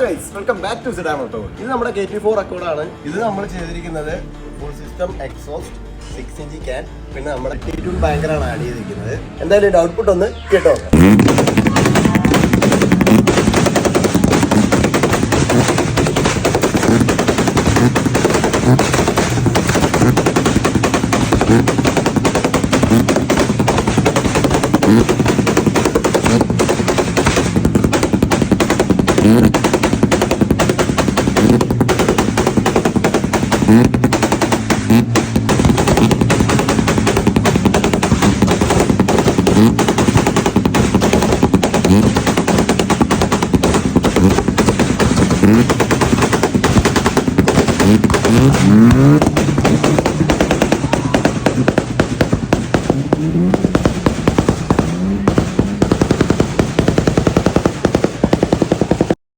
Guys, welcome back to സിഡാമോട്ടോ. ഇത് നമ്മുടെ KT4 അക്കൗണ്ടാണ്. ഇത് നമ്മൾ ചെയ്തിരിക്കുന്നത് full system exhaust 6-inch can, പിന്നെ നമ്മുടെ T2 ബാങ്കറാണ് ആഡ് ചെയ്തിരിക്കുന്നത്. എന്തായാലും ഇതിന്റെ ഔട്ട്പുട്ട് ഒന്ന് കേട്ടോ. Mm-hmm.